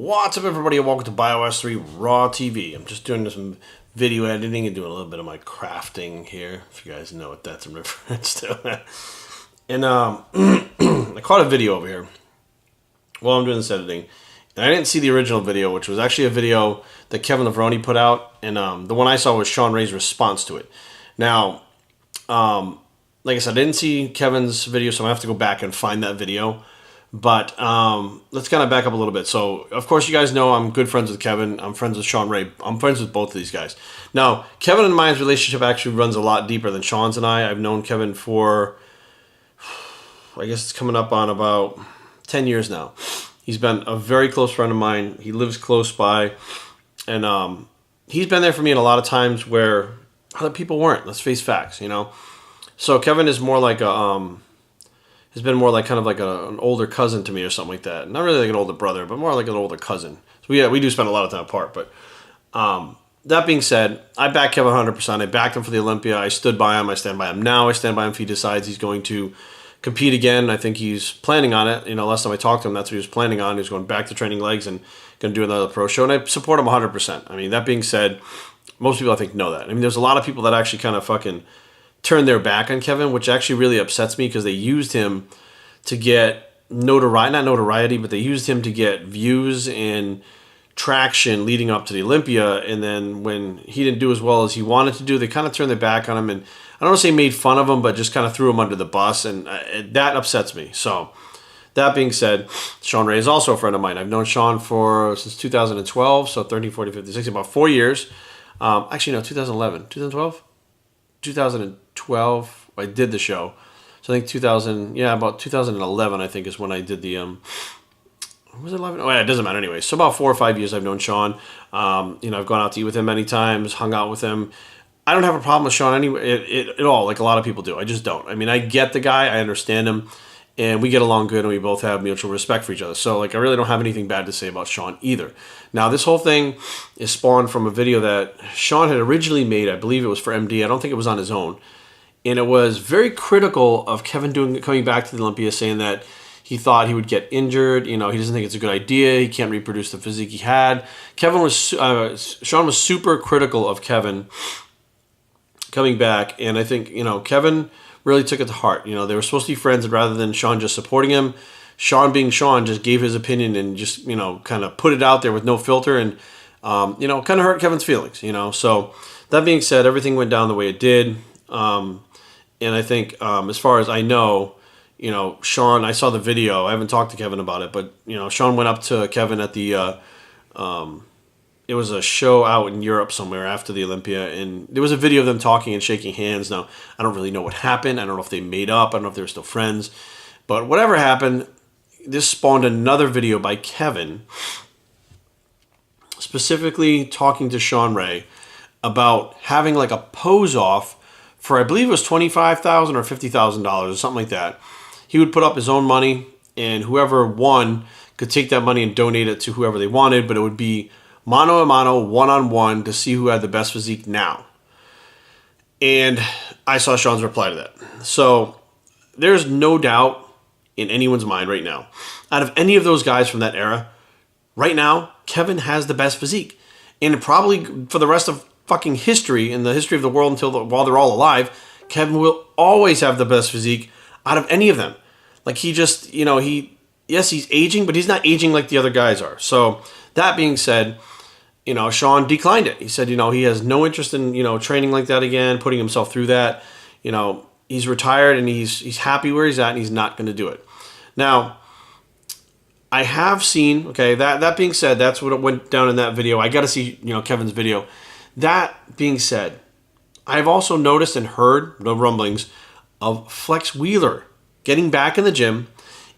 What's up, everybody, and welcome to BioS 3 Raw TV. I'm just doing some video editing and doing a little bit of my crafting here, if you guys know what that's in reference to. And I caught a video over here while I'm doing this editing, and I didn't see the original video, which was actually a video that Kevin Levrone put out, and the one I saw was Shawn Ray's response to it. Now, like I said, I didn't see Kevin's video, so I'm going to have to go back and find that video. But let's kind of back up a little bit. So, of course, you guys know I'm good friends with Kevin. I'm friends with Shawn Ray. I'm friends with both of these guys. Now, Kevin and my relationship actually runs a lot deeper than Shawn's and I. I've known Kevin for, I guess it's coming up on about 10 years now. He's been a very close friend of mine. He lives close by. And he's been there for me in a lot of times where other people weren't. Let's face facts, you know. So, Kevin is more like a... has been more like kind of like an older cousin to me or something like that. Not really like an older brother, but more like an older cousin. So we do spend a lot of time apart. But that being said, I back Kevin 100%. I backed him for the Olympia. I stood by him. I stand by him now. I stand by him if he decides he's going to compete again. I think he's planning on it. You know, last time I talked to him, that's what he was planning on. He was going back to training legs and going to do another pro show. And I support him 100%. I mean, that being said, most people I think know that. I mean, there's a lot of people that actually kind of fucking turned their back on Kevin, which actually really upsets me because they used him to get notoriety, not notoriety, but they used him to get views and traction leading up to the Olympia. And then when he didn't do as well as he wanted to do, they kind of turned their back on him. And I don't want to say made fun of him, but just kind of threw him under the bus. And that upsets me. So that being said, Shawn Ray is also a friend of mine. I've known Shawn since 2012, so 13, 14, 15, 16, about 4 years. Actually, no, 2011. 2012? 2012, I did the show. So I think about 2011, I think, is when I did the, was it 11? Oh, yeah, it doesn't matter anyway. So about 4 or 5 years I've known Shawn. You know, I've gone out to eat with him many times, hung out with him. I don't have a problem with Shawn at all, like a lot of people do. I just don't. I mean, I get the guy. I understand him. And we get along good, and we both have mutual respect for each other. So, like, I really don't have anything bad to say about Shawn either. Now, this whole thing is spawned from a video that Shawn had originally made. I believe it was for MD. I don't think it was on his own. And it was very critical of Kevin coming back to the Olympia, saying that he thought he would get injured. You know, he doesn't think it's a good idea. He can't reproduce the physique he had. Shawn was super critical of Kevin coming back. And I think, you know, Kevin really took it to heart. You know, they were supposed to be friends, and rather than Shawn just supporting him, Shawn being Shawn just gave his opinion and just, you know, kind of put it out there with no filter and, you know, kind of hurt Kevin's feelings, you know. So that being said, everything went down the way it did. And I think as far as I know, you know, Shawn, I saw the video. I haven't talked to Kevin about it, but, you know, Shawn went up to Kevin at the, it was a show out in Europe somewhere after the Olympia, and there was a video of them talking and shaking hands. Now, I don't really know what happened. I don't know if they made up. I don't know if they were still friends. But whatever happened, this spawned another video by Kevin specifically talking to Shawn Ray about having like a pose off for, I believe it was $25,000 or $50,000 or something like that. He would put up his own money, and whoever won could take that money and donate it to whoever they wanted, but it would be mano a mano, one-on-one, to see who had the best physique now. And I saw Shawn's reply to that. So there's no doubt in anyone's mind right now, out of any of those guys from that era, right now, Kevin has the best physique. And probably for the rest of fucking history, in the history of the world while they're all alive, Kevin will always have the best physique out of any of them. Like, he just, you know, yes, he's aging, but he's not aging like the other guys are. So that being said, you know, Shawn declined it. He said, you know, he has no interest in, you know, training like that again, putting himself through that. You know, he's retired and he's happy where he's at, and he's not going to do it. Now, I have seen, okay, that being said, that's what went down in that video. I got to see, you know, Kevin's video. That being said, I've also noticed and heard the rumblings of Flex Wheeler getting back in the gym,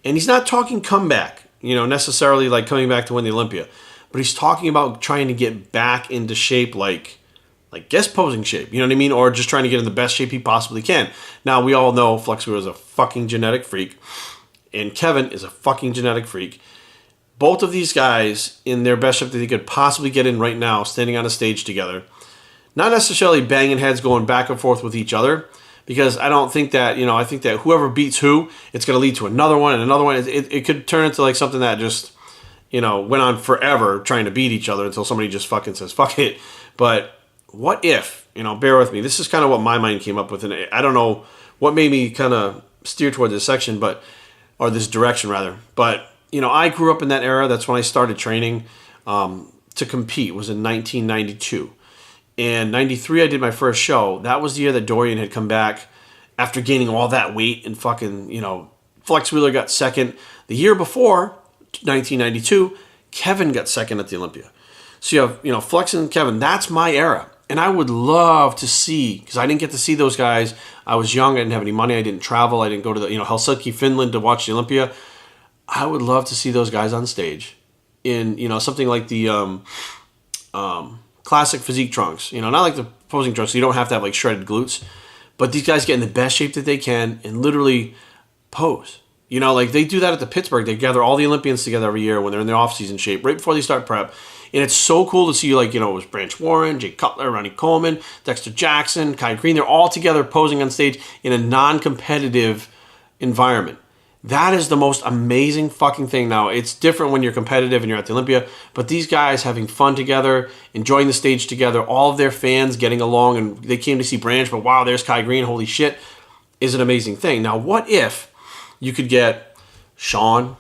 and he's not talking comeback, you know, necessarily like coming back to win the Olympia. But he's talking about trying to get back into shape, like guest posing shape, you know what I mean? Or just trying to get in the best shape he possibly can. Now, we all know Flex Wheeler is a fucking genetic freak, and Kevin is a fucking genetic freak. Both of these guys in their best shape that they could possibly get in right now, standing on a stage together. Not necessarily banging heads going back and forth with each other, because I don't think that, you know, I think that whoever beats who, it's going to lead to another one and another one. It could turn into like something that just went on forever trying to beat each other until somebody just fucking says, fuck it. But what if, bear with me. This is kind of what my mind came up with. And I don't know what made me kind of steer toward this section, or this direction rather. But, I grew up in that era. That's when I started training to compete. It was in 1992. And 93, I did my first show. That was the year that Dorian had come back after gaining all that weight and fucking, Flex Wheeler got second. The year before, 1992, Kevin got second at the Olympia. So you have, Flex and Kevin. That's my era. And I would love to see, because I didn't get to see those guys. I was young. I didn't have any money. I didn't travel. I didn't go to the, Helsinki, Finland to watch the Olympia. I would love to see those guys on stage in, something like the classic physique trunks. Not like the posing trunks. So you don't have to have like shredded glutes. But these guys get in the best shape that they can and literally pose. Like they do that at the Pittsburgh. They gather all the Olympians together every year when they're in their off-season shape, right before they start prep. And it's so cool to see, like, it was Branch Warren, Jay Cutler, Ronnie Coleman, Dexter Jackson, Kai Green. They're all together posing on stage in a non-competitive environment. That is the most amazing fucking thing. Now, it's different when you're competitive and you're at the Olympia, but these guys having fun together, enjoying the stage together, all of their fans getting along, and they came to see Branch, but wow, there's Kai Green, holy shit, is an amazing thing. Now, what if you could get Shawn,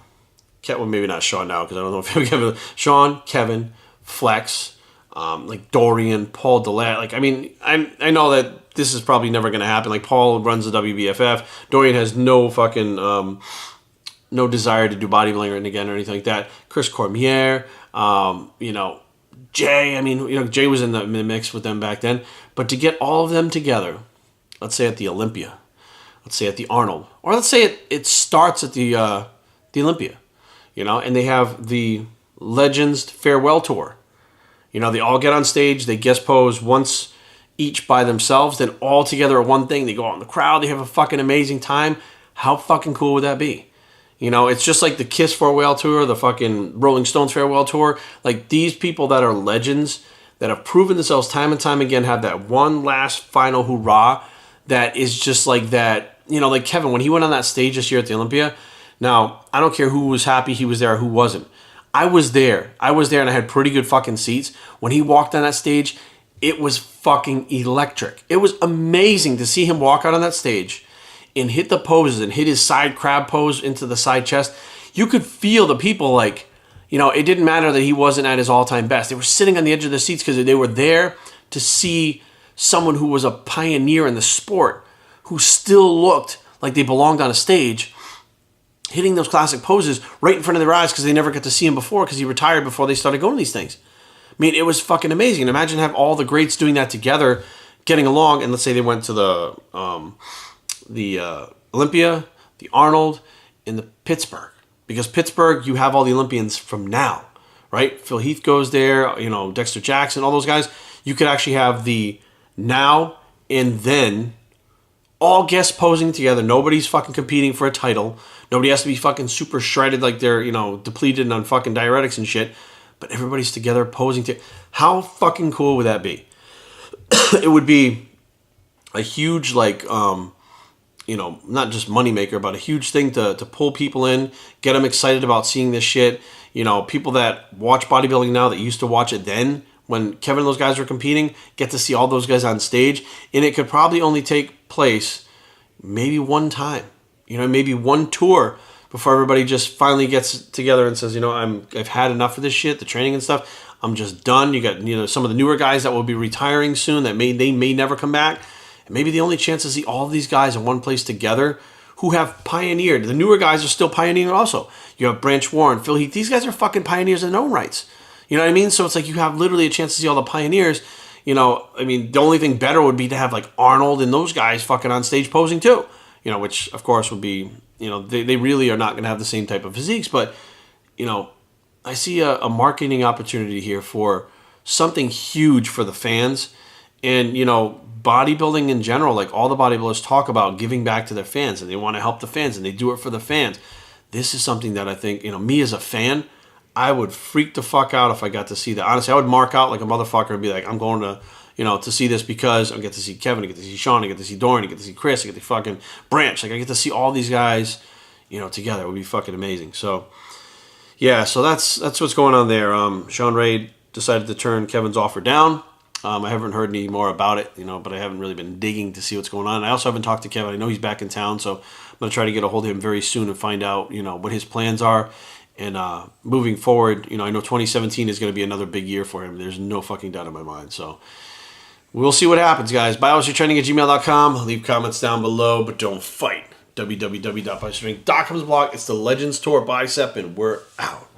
well, maybe not Shawn now, because I don't know if Kevin, Shawn, Kevin, Flex, like Dorian, Paul Dillette. Like, I know that this is probably never going to happen. Like, Paul runs the WBFF. Dorian has no fucking, no desire to do bodybuilding again or anything like that. Chris Cormier, Jay. Jay was in the mix with them back then. But to get all of them together, let's say at the Olympia, let's say at the Arnold, or let's say it starts at the Olympia, and they have the Legends Farewell Tour. They all get on stage, they guest pose once each by themselves, then all together at one thing. They go out in the crowd, they have a fucking amazing time. How fucking cool would that be? It's just like the Kiss Farewell Tour, the fucking Rolling Stones Farewell Tour. Like, these people that are legends, that have proven themselves time and time again, have that one last final hoorah that is just like that. Like Kevin, when he went on that stage this year at the Olympia, now, I don't care who was happy he was there or who wasn't. I was there and I had pretty good fucking seats. When he walked on that stage, it was fucking electric. It was amazing to see him walk out on that stage and hit the poses and hit his side crab pose into the side chest. You could feel the people, like, it didn't matter that he wasn't at his all-time best. They were sitting on the edge of the seats because they were there to see someone who was a pioneer in the sport, who still looked like they belonged on a stage, hitting those classic poses right in front of their eyes because they never got to see him before because he retired before they started going to these things. It was fucking amazing. Imagine have all the greats doing that together, getting along, and let's say they went to the Olympia, the Arnold, and the Pittsburgh. Because Pittsburgh, you have all the Olympians from now, right? Phil Heath goes there, Dexter Jackson, all those guys. You could actually have the now and then all guests posing together. Nobody's fucking competing for a title. Nobody has to be fucking super shredded like they're, depleted on fucking diuretics and shit. But everybody's together posing together. How fucking cool would that be? It would be a huge, like, not just moneymaker, but a huge thing to pull people in, get them excited about seeing this shit. People that watch bodybuilding now that used to watch it then, when Kevin and those guys were competing, get to see all those guys on stage. And it could probably only take place maybe one time, maybe one tour before everybody just finally gets together and says, I've had enough of this shit, the training and stuff. I'm just done. You got, some of the newer guys that will be retiring soon that they may never come back. And maybe the only chance to see all of these guys in one place together who have pioneered. The newer guys are still pioneering also. You have Branch Warren, Phil Heath. These guys are fucking pioneers in their own rights. You know what I mean? So it's like you have literally a chance to see all the pioneers. The only thing better would be to have like Arnold and those guys fucking on stage posing too. Which of course would be, they really are not going to have the same type of physiques. But, I see a marketing opportunity here for something huge for the fans. And, bodybuilding in general, like all the bodybuilders talk about giving back to their fans and they want to help the fans and they do it for the fans. This is something that I think, me as a fan, I would freak the fuck out if I got to see that. Honestly, I would mark out like a motherfucker and be like, I'm going to, to see this because I get to see Kevin, I get to see Shawn, I get to see Dorian, I get to see Chris, I get to fucking Branch. Like, I get to see all these guys, together. It would be fucking amazing. So, yeah, so that's what's going on there. Shawn Ray decided to turn Kevin's offer down. I haven't heard any more about it, but I haven't really been digging to see what's going on. I also haven't talked to Kevin. I know he's back in town, so I'm going to try to get a hold of him very soon and find out, what his plans are. And moving forward, I know 2017 is going to be another big year for him. There's no fucking doubt in my mind. So we'll see what happens, guys. BuyWhatYou'reTrending@gmail.com. Leave comments down below, but don't fight. www.buywhatyourtrending.com is the blog. It's the Legends Tour Bicep, and we're out.